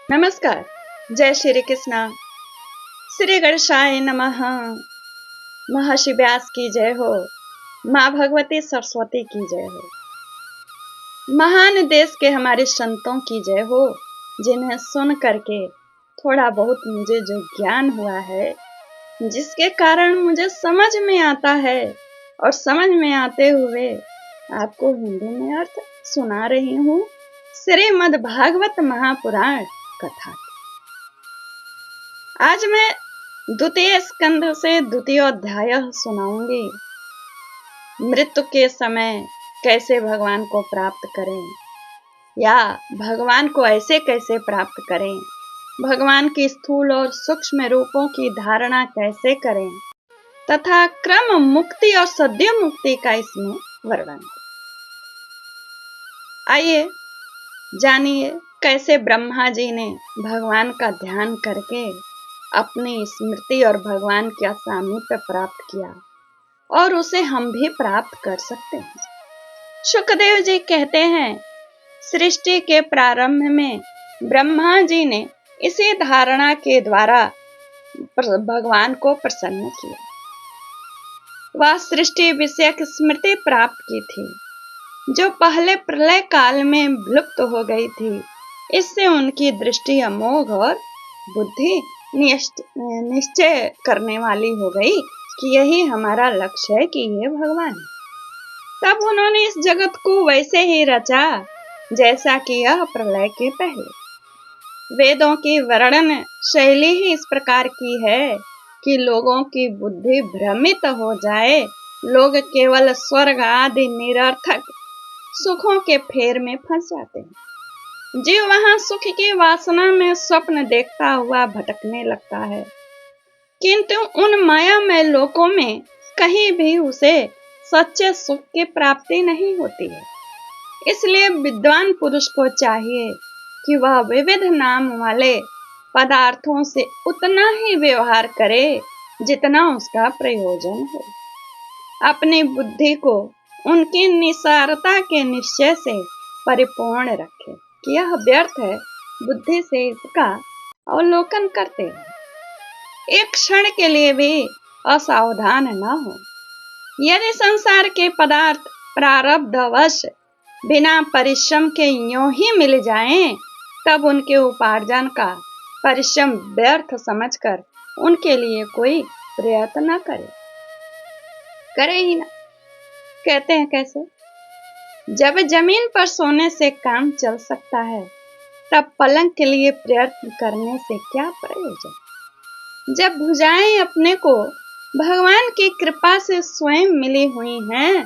नमस्कार। जय श्री कृष्णा। श्री गणेशाय नमः। महर्षि व्यास की जय हो। माँ भगवती सरस्वती की जय हो। महान देश के हमारे संतों की जय हो, जिन्हें सुन करके थोड़ा बहुत मुझे जो ज्ञान हुआ है, जिसके कारण मुझे समझ में आता है और समझ में आते हुए आपको हिंदी में अर्थ सुना रही हूँ। श्रीमद् भागवत महापुराण कथा। आज मैं द्वितीय स्कंध से द्वितीय अध्याय सुनाऊंगी। मृत्यु के समय कैसे भगवान को प्राप्त करें, या भगवान को ऐसे कैसे प्राप्त करें, भगवान की स्थूल और सूक्ष्म रूपों की धारणा कैसे करें, तथा क्रम मुक्ति और सद्य मुक्ति का इसमें वर्णन। आइए जानिए कैसे ब्रह्मा जी ने भगवान का ध्यान करके अपनी स्मृति और भगवान का सामीप्य प्राप्त किया, और उसे हम भी प्राप्त कर सकते हैं। सुखदेव जी कहते हैं, सृष्टि के प्रारंभ में ब्रह्मा जी ने इसी धारणा के द्वारा भगवान को प्रसन्न किया। वह सृष्टि विषयक स्मृति प्राप्त की थी, जो पहले प्रलय काल में विलुप्त हो गई थी। इससे उनकी दृष्टि अमोघ और बुद्धि निश्चय करने वाली हो गई कि यही हमारा लक्ष्य है, कि ये भगवान है। तब उन्होंने इस जगत को वैसे ही रचा जैसा कि यह प्रलय के पहले। वेदों की वर्णन शैली ही इस प्रकार की है कि लोगों की बुद्धि भ्रमित हो जाए। लोग केवल स्वर्ग आदि निरर्थक सुखों के फेर में फंस जाते हैं। जीव वहां सुख की वासना में स्वप्न देखता हुआ भटकने लगता है, किंतु उन मायामय लोकों में कहीं भी उसे सच्चे सुख की प्राप्ति नहीं होती है। इसलिए विद्वान पुरुष को चाहिए कि वह विविध नाम वाले पदार्थों से उतना ही व्यवहार करे जितना उसका प्रयोजन हो। अपनी बुद्धि को उनकी निसारता के निश्चय से परिपूर्ण रखे कि यह व्यर्थ है। बुद्धि से इसका अवलोकन करते हैं। एक क्षण के लिए भी असावधान न हो। यदि संसार के पदार्थ प्रारब्धवश बिना परिश्रम के यूं ही मिल जाएं, तब उनके उपार्जन का परिश्रम व्यर्थ समझकर उनके लिए कोई प्रयत्न न करे ही ना। कहते हैं कैसे? जब जमीन पर सोने से काम चल सकता है, तब पलंग के लिए प्रयत्न करने से क्या प्रयोजन। जब भुजाएं अपने को भगवान की कृपा से स्वयं मिली हुई हैं,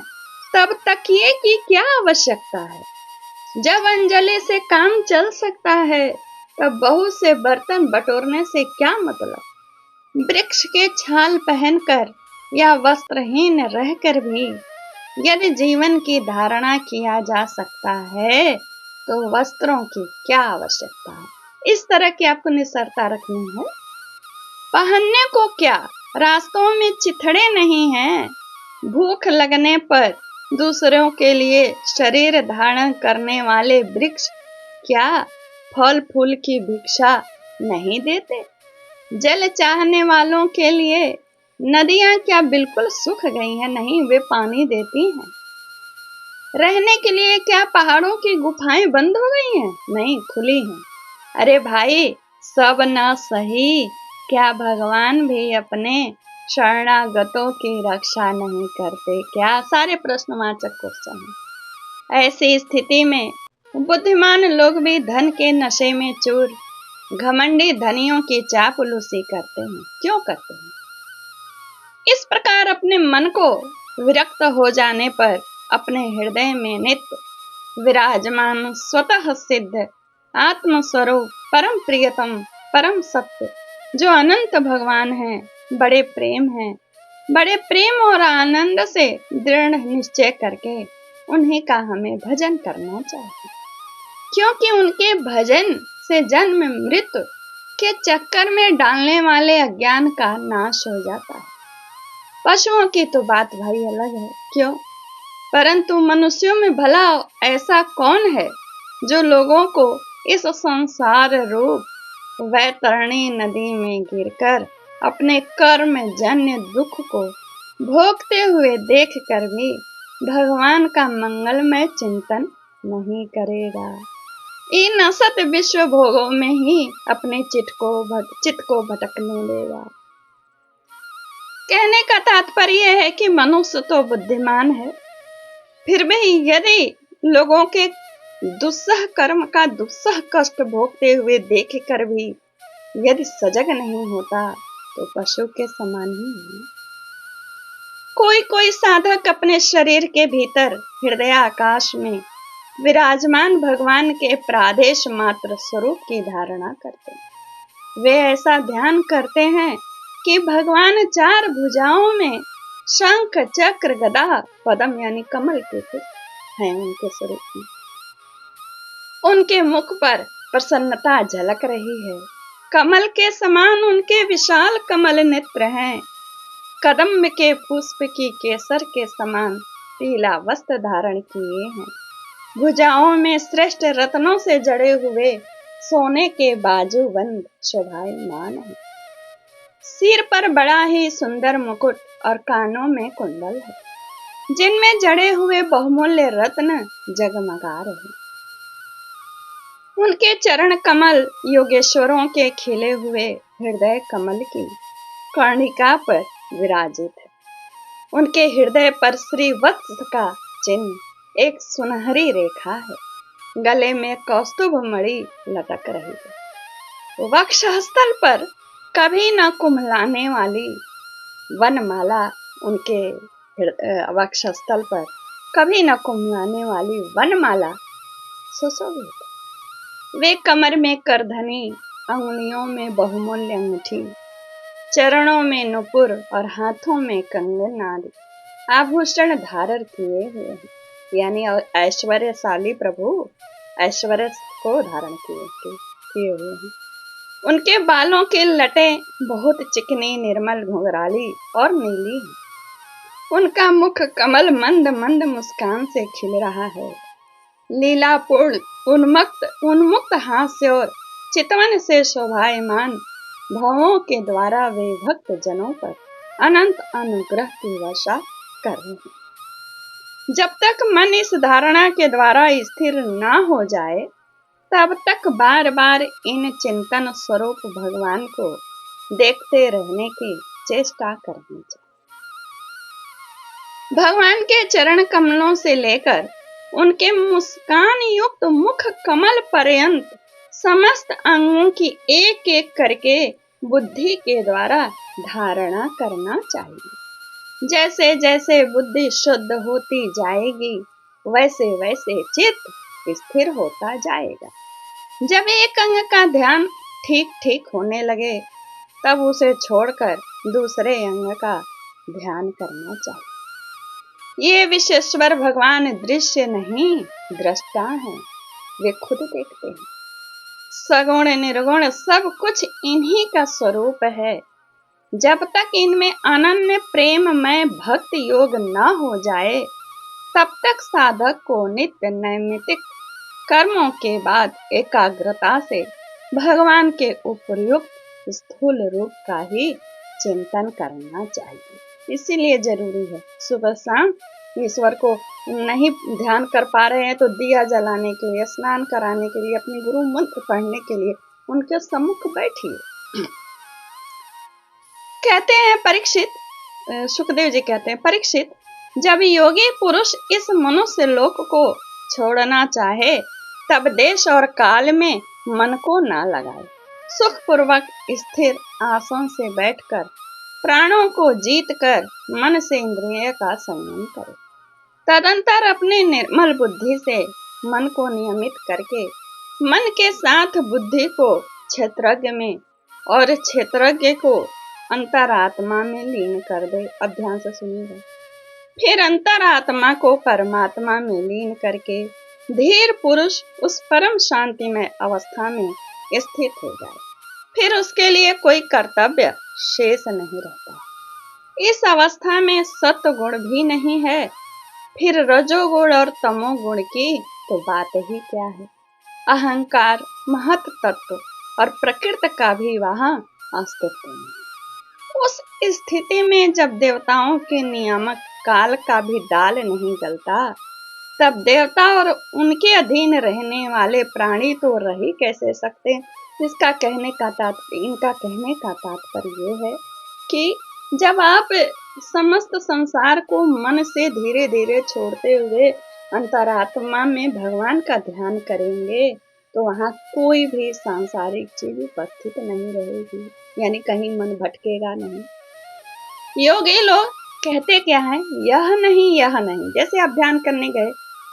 तब तकिए की क्या आवश्यकता है। जब अंजलि से काम चल सकता है, तब बहुत से बर्तन बटोरने से क्या मतलब। वृक्ष के छाल पहनकर या वस्त्रहीन रहकर भी यदि जीवन की धारणा किया जा सकता है, तो वस्त्रों की क्या आवश्यकता है। इस तरह की आपको निस्तारता रखनी है। पहनने को क्या, रास्तों में चिथड़े नहीं हैं। भूख लगने पर दूसरों के लिए शरीर धारण करने वाले वृक्ष क्या फल फूल की भिक्षा नहीं देते। जल चाहने वालों के लिए नदियां क्या बिल्कुल सूख गई हैं? नहीं, वे पानी देती हैं। रहने के लिए क्या पहाड़ों की गुफाएं बंद हो गई हैं? नहीं, खुली हैं। अरे भाई, सब न सही, क्या भगवान भी अपने शरणागतों की रक्षा नहीं करते क्या? सारे प्रश्नवाचक क्वेश्चन हैं। ऐसी स्थिति में बुद्धिमान लोग भी धन के नशे में चूर घमंडी धनियों की चापलूसी करते हैं। क्यों करते हैं? इस प्रकार अपने मन को विरक्त हो जाने पर अपने हृदय में नित्य विराजमान स्वतः सिद्ध आत्मस्वरूप परम प्रियतम परम सत्य जो अनंत भगवान हैं, बड़े प्रेम और आनंद से दृढ़ निश्चय करके उन्हीं का हमें भजन करना चाहिए, क्योंकि उनके भजन से जन्म मृत्यु के चक्कर में डालने वाले अज्ञान का नाश हो जाता है। पशुओं की तो बात भाई अलग है, क्यों? परंतु मनुष्यों में भला ऐसा कौन है जो लोगों को इस संसार रूप वैतरणी नदी में गिरकर अपने कर्म जन्य दुख को भोगते हुए देखकर भी भगवान का मंगलमय चिंतन नहीं करेगा। इन असत विश्व भोगों में ही अपने चित्त को भटकने देगा। कहने का तात्पर्य है कि मनुष्य तो बुद्धिमान है, फिर भी यदि लोगों के दुस्सह कर्म का दुस्सह कष्ट भोगते हुए देखकर भी यदि सजग नहीं होता तो पशु के समान ही है। कोई साधक अपने शरीर के भीतर हृदय आकाश में विराजमान भगवान के प्रादेश मात्र स्वरूप की धारणा करते हैं। वे ऐसा ध्यान करते हैं कि भगवान चार भुजाओं में शंख चक्र गदा पद्म यानी कमल के पुष्प हैं उनके स्वरूप में। उनके मुख पर प्रसन्नता झलक रही है। कमल के समान उनके विशाल कमल नेत्र हैं। कदम्ब के पुष्प की केसर के समान पीला वस्त्र धारण किए हैं। भुजाओं में श्रेष्ठ रत्नों से जड़े हुए सोने के बाजूबंद शोभायमान है। सिर पर बड़ा ही सुंदर मुकुट और कानों में कुंडल है, जिनमें जड़े हुए बहुमूल्य रत्न जगमगा रहे। उनके चरण कमल योगेश्वरों के खिले हुए हृदय कमल की कर्णिका पर विराजित है। उनके हृदय पर श्री वत्स का चिन्ह एक सुनहरी रेखा है। गले में कौस्तुभ मणि लटक रही है। वक्षस्थल पर कभी न कुम्हलाने वाली वनमाला उनके वक्षस्थल पर कभी न कुम्हलाने वाली वनमाला सुशोभित। वे कमर में करधनी, अंगुलियों में बहुमूल्य अंगूठी, चरणों में नुपुर और हाथों में कंगन आदि आभूषण धारण किए हुए हैं। यानी ऐश्वर्यशाली प्रभु ऐश्वर्य को धारण किए हुए हैं। उनके बालों के लटे बहुत चिकनी, निर्मल, घुंघराली और नीली है। उनका मुख कमल मंद मंद मुस्कान से खिल रहा है। लीलापूर्ण उन्मुक्त हास्य और चितवन से शोभायमान भावों के द्वारा वे भक्त जनों पर अनंत अनुग्रह की वर्षा कर रहे हैं। जब तक मन इस धारणा के द्वारा स्थिर ना हो जाए, तब तक बार बार इन चिंतन स्वरूप भगवान को देखते रहने की चेष्टा करनी चाहिए। भगवान के चरण कमलों से लेकर उनके मुस्कान युक्त मुख कमल पर्यंत समस्त अंगों की एक एक करके बुद्धि के द्वारा धारणा करना चाहिए। जैसे जैसे बुद्धि शुद्ध होती जाएगी, वैसे वैसे चित्त स्थिर होता जाएगा। जब एक अंग का ध्यान ठीक ठीक होने लगे, तब उसे छोड़कर दूसरे अंग का ध्यान करना चाहिए। ये विश्वेश्वर भगवान दृश्य नहीं, दृष्टा हैं। वे खुद देखते हैं। सगुण निर्गुण सब कुछ इन्हीं का स्वरूप है। जब तक इनमें अनन्य प्रेममय भक्त योग न हो जाए, तब तक साधक को नित्य नैमित्तिक कर्मों के बाद एकाग्रता से भगवान के उपयुक्त स्थूल रूप का ही चिंतन करना चाहिए। इसीलिए जरूरी है सुबह शाम ईश्वर को नहीं ध्यान कर पा रहे हैं तो दिया जलाने के लिए, स्नान कराने के लिए, अपने गुरु मंत्र पढ़ने के लिए उनके सम्मुख बैठिए। कहते हैं परीक्षित, सुखदेव जी कहते हैं, परीक्षित, जब योगी पुरुष इस मनुष्य लोक को छोड़ना चाहे, तब देश और काल में मन को ना लगाए। सुखपूर्वक स्थिर आसन से बैठकर प्राणों को जीत कर मन से इंद्रिय का संयम करे। तदंतर अपने निर्मल बुद्धि से मन को नियमित करके मन के साथ बुद्धि को क्षेत्रज्ञ में और क्षेत्रज्ञ को अंतरात्मा में लीन कर दे। अब ध्यान से सुनिएगा। फिर अंतरात्मा को परमात्मा में लीन करके धीर पुरुष उस परम शांतिमय अवस्था में स्थित हो जाए। फिर उसके लिए कोई कर्तव्य शेष नहीं रहता। इस अवस्था में सत्व गुण भी नहीं है। फिर रजोगुण और तमोगुण की तो बात ही क्या है। अहंकार, महत तत्व और प्रकृति का भी वहां अस्तित्व नहीं। उस स्थिति में जब देवताओं के नियामक काल का भी डाल नहीं गलता, तब देवता और उनके अधीन रहने वाले प्राणी तो रह ही कैसे सकते। इनका कहने का तात्पर्य ये है कि जब आप समस्त संसार को मन से धीरे धीरे छोड़ते हुए अंतरात्मा में भगवान का ध्यान करेंगे, तो वहां कोई भी सांसारिक चीज उपस्थित नहीं रहेगी, यानी कहीं मन भटकेगा नहीं। योगी लोग कहते क्या है, यह नहीं यह नहीं। जैसे आप ध्यान करने गए,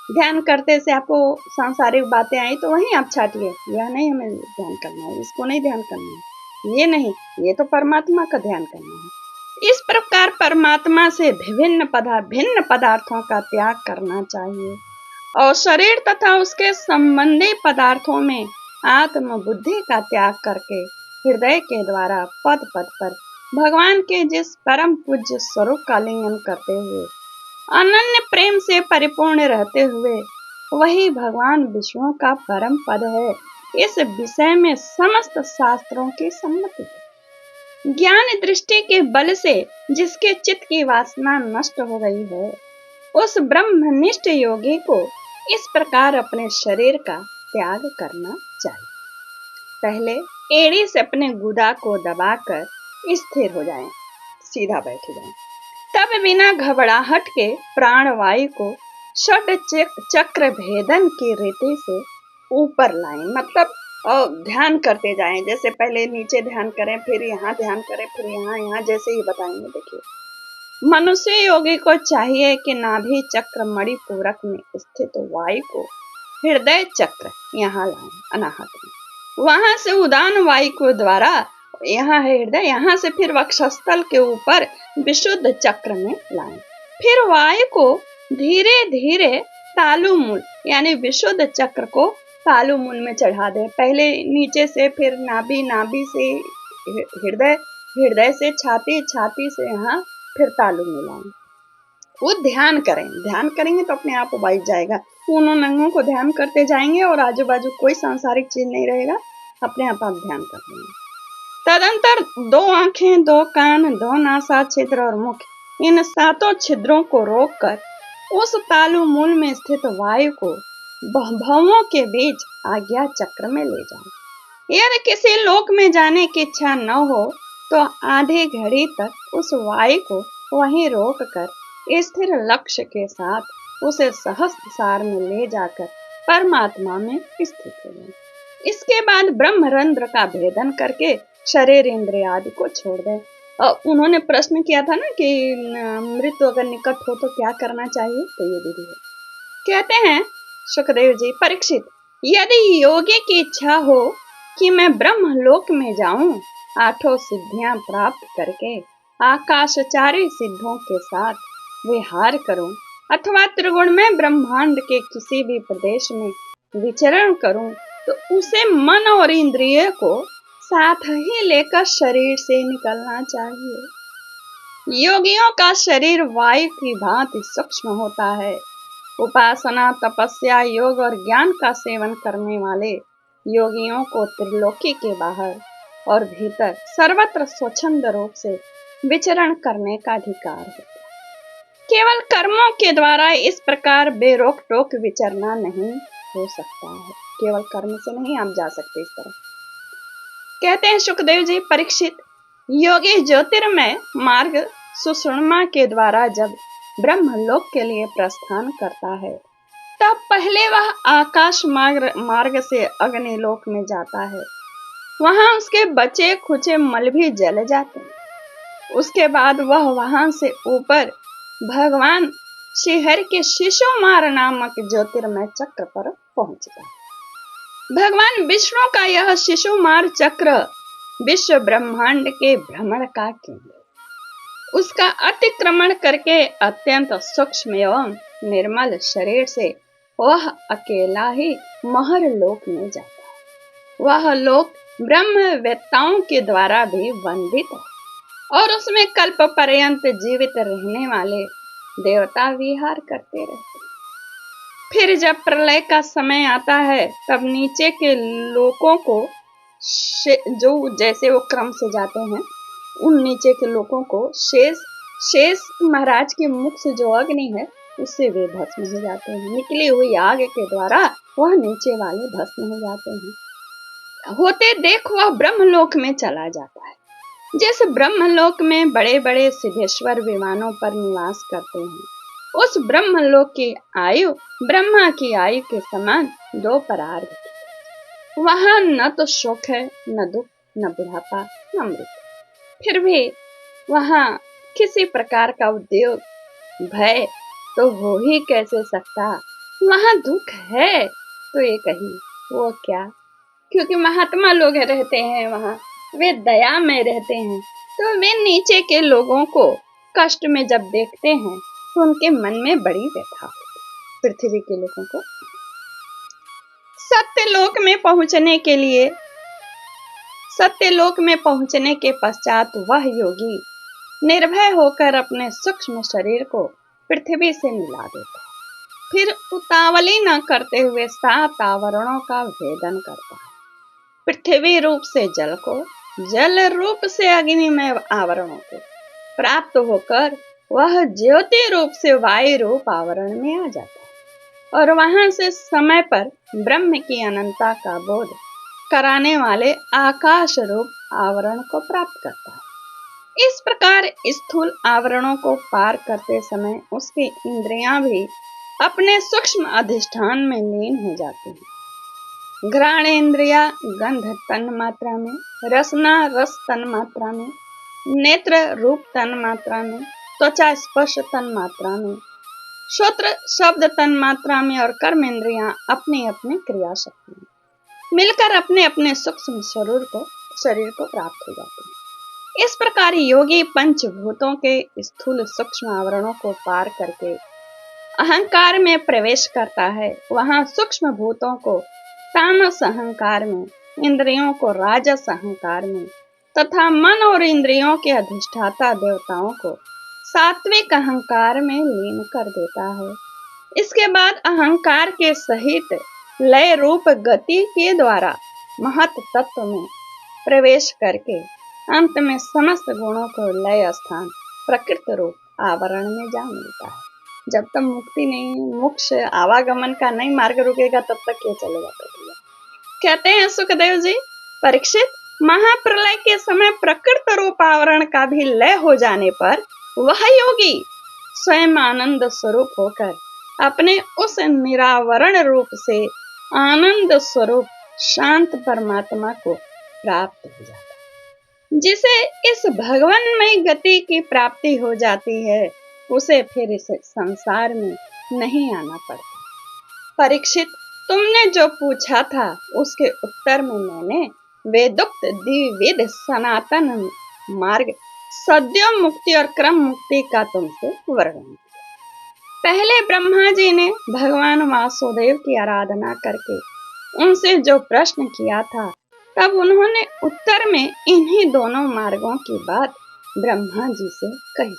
ध्यान करते से आपको सांसारिक बातें आई तो वहीं आप छाटिए, यह नहीं हमें ध्यान करना है, इसको नहीं ध्यान करना है, ये नहीं, ये तो परमात्मा का ध्यान करना है। इस प्रकार परमात्मा से भिन्न पदार्थों का त्याग करना चाहिए और शरीर तथा उसके संबंधी पदार्थों में आत्म बुद्धि का त्याग करके हृदय के द्वारा पद पद पर भगवान के जिस परम पूज्य स्वरूप का लिंगन करते हुए अनन्य प्रेम से परिपूर्ण रहते हुए वही भगवान विष्णु का परम पद है, इस विषय में समस्त शास्त्रों की सम्मति है। ज्ञान दृष्टि के बल से जिसके चित्त की वासना नष्ट हो गई है, उस ब्रह्मनिष्ठ योगी को इस प्रकार अपने शरीर का त्याग करना चाहिए। पहले एड़ी से अपने गुदा को दबाकर स्थिर हो जाएं, सीधा बैठ जाएं। तब बिना घबराहट के प्राणवायु को षड चक्र भेदन की रीति से ऊपर लाएं, मतलब ध्यान करते जाएं। जैसे पहले नीचे ध्यान करें, फिर यहाँ ध्यान करें, फिर यहाँ, जैसे ही बताएंगे। देखिए, मनुष्य योगी को चाहिए कि नाभि चक्र मणिपूरक में स्थित वायु को हृदय चक्र यहाँ लाएं, अनाहत में। वहां से उदान वायु को द्वारा, यहाँ है हृदय, यहाँ से फिर वक्षस्थल के ऊपर विशुद्ध चक्र में लाएं। फिर वायु को धीरे धीरे तालुमूल यानी विशुद्ध चक्र को तालुमूल में चढ़ा दें। पहले नीचे से, फिर नाभि, नाभि से हृदय, हृदय से छाती, छाती से यहाँ, फिर तालुमूल लाएं। वो ध्यान करें, ध्यान करेंगे तो अपने आप बैठ जाएगा। उन अंगों को ध्यान करते जाएंगे और आजू बाजू कोई सांसारिक चीज नहीं रहेगा, अपने आप ध्यान कर लेंगे। तदंतर 2 आंखें, 2 कान, 2 नासा छिद्र और मुख, इन 7 छिद्रों को रोककर उस तालु मूल में स्थित वायु को भवों के बीच आज्ञा चक्र में ले जाए। यदि किसी लोक में जाने की इच्छा न हो तो आधी घड़ी तक उस वायु को वहीं रोक कर स्थिर लक्ष्य के साथ उसे सहस्त्रसार में ले जाकर परमात्मा में स्थित हो जाए। इसके बाद ब्रह्मरंध्र का भेदन करके शरीर इंद्रिय आदि को छोड़ दें। उन्होंने प्रश्न किया था ना कि मृत्यु अगर निकट हो तो क्या करना चाहिए, तो ये विधि है। कहते हैं सुखदेव जी, परीक्षित, यदि योगी की इच्छा हो कि मैं ब्रह्मलोक में जाऊं, 8 सिद्धियां प्राप्त करके आकाशचारी सिद्धों के साथ विहार करूं, अथवा त्रिगुणमय ब्रह्मांड के किसी भी प्रदेश में विचरण करूं, तो उसे मन और इंद्रिय को साथ ही लेकर शरीर से निकलना चाहिए। योगियों का शरीर वायु की भांति सूक्ष्म होता है। उपासना, तपस्या, योग और ज्ञान का सेवन करने वाले योगियों को त्रिलोकी के बाहर और भीतर सर्वत्र स्वच्छंद रूप से विचरण करने का अधिकार है। केवल कर्मों के द्वारा इस प्रकार बेरोक टोक विचरना नहीं हो सकता है। केवल कर्म से नहीं आप जा सकते इस तरह। कहते हैं सुखदेव जी, परीक्षित, योगी ज्योतिर्मय मार्ग सुषुम्ना के द्वारा जब ब्रह्मलोक के लिए प्रस्थान करता है, तब पहले वह आकाश मार्ग से अग्निलोक में जाता है। वहां उसके बचे खुचे मल भी जल जाते हैं। उसके बाद वह वहां से ऊपर भगवान श्रीहरि के शिशुमार नामक ज्योतिर्मय चक्र पर पहुंचता है। भगवान विष्णु का यह शिशुमार चक्र विश्व ब्रह्मांड के भ्रमण का केंद्र, उसका अतिक्रमण करके अत्यंत सूक्ष्म एवं निर्मल शरीर से वह अकेला ही महर लोक में जाता है। वह लोक ब्रह्मवेत्ताओं के द्वारा भी वंदित है और उसमें कल्प पर्यंत जीवित रहने वाले देवता विहार करते रहते हैं। फिर जब प्रलय का समय आता है तब नीचे के लोगों को जो जैसे वो क्रम से जाते हैं, उन नीचे के लोगों को शेष महाराज के मुख से जो अग्नि है उससे वे भस्म हो जाते हैं। निकली हुई आग के द्वारा वह नीचे वाले भस्म हो जाते हैं। होते देख वह ब्रह्मलोक में चला जाता है। जैसे ब्रह्मलोक में बड़े बड़े सिद्धेश्वर विमानों पर निवास करते हैं, उस ब्रह्मलोक की आयु ब्रह्मा की आयु के समान 2 परार्ध की। वहां न तो शोक है, न दुख, न बुढ़ापा, न मृत्यु। फिर भी वहां किसी प्रकार का उद्योग, भय तो हो ही कैसे सकता। वहां दुख है तो ये कही वो क्या, क्योंकि महात्मा लोग रहते हैं वहां, वे दया में रहते हैं, तो वे नीचे के लोगों को कष्ट में जब देखते हैं तो उनके मन में बड़ी व्यथा होती। पृथ्वी के लोगों को सत्यलोक में पहुंचने के पश्चात वह योगी निर्भय होकर अपने सूक्ष्म शरीर को पृथ्वी से मिला देता है। फिर उतावली न करते हुए 7 आवरणों का भेदन करता है। पृथ्वी रूप से जल को, जल रूप से अग्निमय आवरणों को प्राप्त होकर वह ज्योति रूप से वायु रूप आवरण में आ जाता है और वहां से समय पर ब्रह्म की अनंतता का बोध कराने वाले आकाश रूप आवरण को प्राप्त करता है। इस प्रकार स्थूल आवरणों को पार करते समय उसकी इंद्रियां भी अपने सूक्ष्म अधिष्ठान में लीन हो जाती हैं। घ्राणेन्द्रिया गंध तन मात्रा में, रसना रस तन मात्रा में, नेत्र रूप तन मात्रा में, त्वचा स्पर्श तन मात्रा में, श्रोत्र शब्द तन मात्रा में और कर्म इंद्रियां अपनी अपनी क्रिया शक्ति में मिलकर अपने अपने सूक्ष्म शरीर को प्राप्त हो जाते हैं। इस प्रकार योगी पंचभूतों के स्थूल सूक्ष्म आवरणों को पार करके अहंकार में प्रवेश करता है। वहां सूक्ष्म भूतों को तामस अहंकार में, इंद्रियों को राजस अहंकार में तथा मन और इंद्रियों के अधिष्ठाता देवताओं को सात्विक अहंकार में लीन कर देता है। इसके बाद अहंकार के सहित लय रूप गति के द्वारा महत तत्व में प्रवेश करके अंत में समस्त गुणों को लय स्थान प्रकृत रूप आवरण में जा मिलता है। जब तक मुक्ति नहीं, मोक्ष आवागमन का नहीं मार्ग रुकेगा, तब तक ये चलेगा प्रक्रिया। कहते हैं सुखदेव जी, परीक्षित, महाप्रलय के समय प्रकृत रूप आवरण का भी लय हो जाने पर वह योगी स्वयं आनंद स्वरूप होकर अपने उस निरावरण रूप से आनंद स्वरूप शांत परमात्मा को प्राप्त हो जाता है। जिसे इस भगवानमय गति की प्राप्ति हो जाती है, उसे फिर इस संसार में नहीं आना पड़ता। परीक्षित, तुमने जो पूछा था उसके उत्तर में मैंने वेदोक्त द्विविध सनातन मार्ग सद्यो मुक्ति और क्रम मुक्ति का तुमसे वर्णन किया। पहले ब्रह्मा जी ने भगवान वासुदेव की आराधना करके उनसे जो प्रश्न किया था, तब उन्होंने उत्तर में इन्हीं दोनों मार्गों की बात ब्रह्मा जी से कही।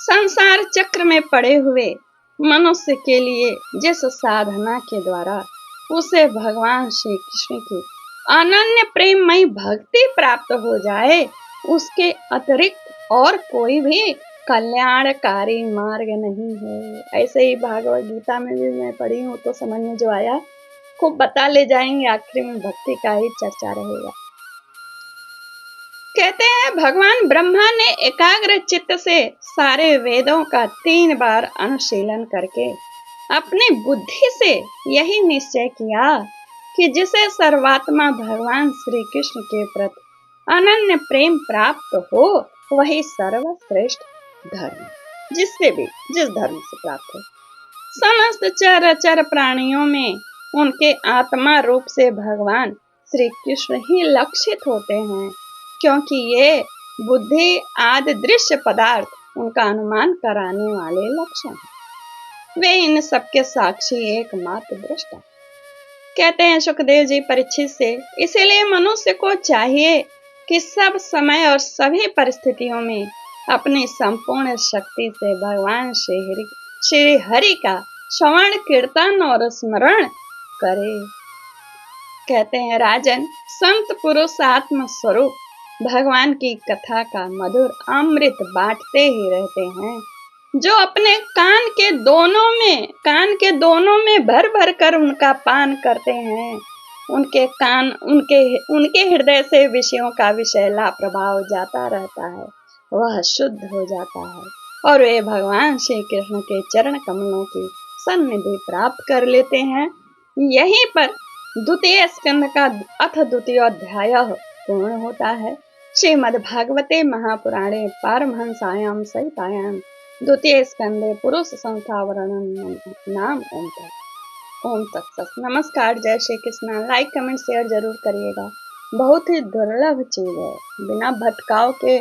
संसार चक्र में पड़े हुए मनुष्य के लिए जिस साधना के द्वारा उसे भगवान श्री कृष्ण की अनन्य प्रेममयी भक्ति प्राप्त हो जाए, उसके अतिरिक्त और कोई भी कल्याणकारी मार्ग नहीं है। ऐसे ही भागवत गीता में भी मैं पढ़ी हूँ, तो समझ में जो आया खूब बता ले जाएंगे, आखिर में भक्ति का ही चर्चा रहेगा। कहते हैं भगवान ब्रह्मा ने एकाग्र चित्त से सारे वेदों का 3 बार अनुशीलन करके अपनी बुद्धि से यही निश्चय किया कि जिसे सर्वात्मा भगवान श्री कृष्ण के प्रति अनन्य प्रेम प्राप्त हो, वही सर्वश्रेष्ठ धर्म, जिस धर्म से प्राप्त हो। समस्त चर प्राणियों में उनके आत्मा रूप से भगवान श्री कृष्ण ही लक्षित होते हैं, क्योंकि ये बुद्धि आदि दृश्य पदार्थ उनका अनुमान कराने वाले लक्षण हैं। वे इन सबके साक्षी एकमात्र दृष्टा। कहते हैं सुखदेव जी परीक्षित से, इसीलिए मनुष्य को चाहिए कि सब समय और सभी परिस्थितियों में अपनी संपूर्ण शक्ति से भगवान श्री हरि का श्रवण कीर्तन और स्मरण करे। कहते हैं राजन, संत पुरुष आत्म स्वरूप भगवान की कथा का मधुर अमृत बांटते ही रहते हैं। जो अपने कान के दोनों में भर भर कर उनका पान करते हैं, उनके हृदय से विषयों का विषैला प्रभाव जाता रहता है, वह शुद्ध हो जाता है और वे भगवान श्री कृष्ण के चरण कमलों की सन्निधि प्राप्त कर लेते हैं। यहीं पर द्वितीय स्कंद का अथ द्वितीय अध्याय पूर्ण होता है। श्रीमद् भागवते महापुराणे पारमहंसायां सहितायां द्वितीय स्कंदे पुरुष संस्था वर्णन नाम ओम तत्सत। नमस्कार, जय Shri Krishna. Like comment share जरूर करिएगा। बहुत ही दुर्लभ चीज है, बिना भटकाव के